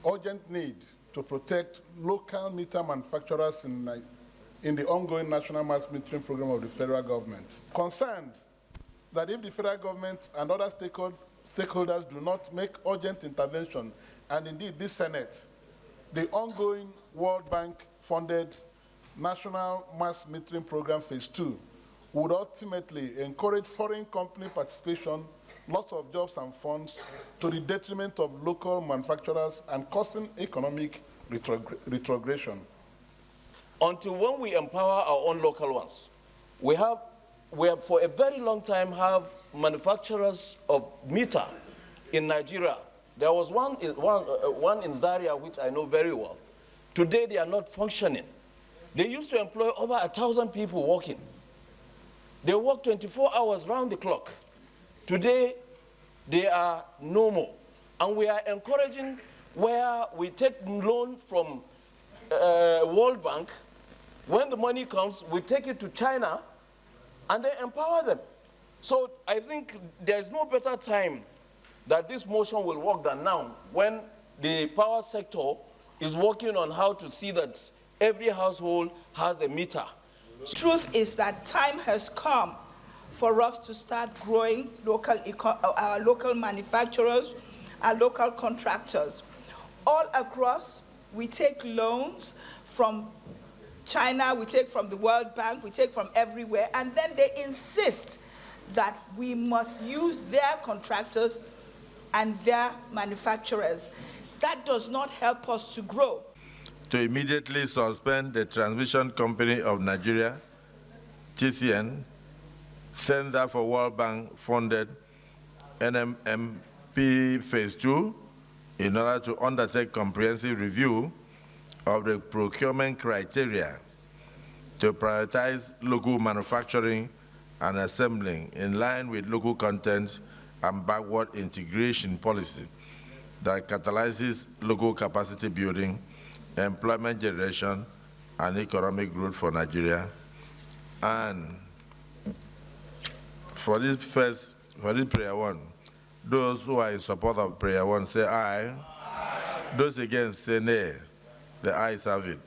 urgent need to protect local meter manufacturers in the ongoing national mass metering program of the federal government. Concerned that if the federal government and other stakeholders do not make urgent intervention, and indeed this Senate, the ongoing World Bank-funded National Mass Metering Program Phase 2 would ultimately encourage foreign company participation, loss of jobs and funds to the detriment of local manufacturers and causing economic retrogression. Until when we empower our own local ones, we have for a very long time have manufacturers of meter in Nigeria. There was one in Zaria, which I know very well. Today, they are not functioning. They used to employ over 1,000 people working. They work 24 hours round the clock. Today, they are no more. And we are encouraging where we take loan from World Bank. When the money comes, we take it to China and they empower them. So I think there's no better time that this motion will work than now, when the power sector is working on how to see that every household has a meter. The truth is that time has come for us to start growing our local manufacturers, our local contractors. All across, we take loans from China, we take from the World Bank, we take from everywhere, and then they insist that we must use their contractors and their manufacturers. That does not help us to grow. To immediately suspend the Transmission Company of Nigeria, TCN, Center for World Bank funded NNPCL Phase 2 in order to undertake comprehensive review of the procurement criteria to prioritize local manufacturing and assembling in line with local content and backward integration policy that catalyzes local capacity building, employment generation, and economic growth for Nigeria. And for this prayer one, those who are in support of prayer one say aye. Aye. Those against say nay. The ayes have it.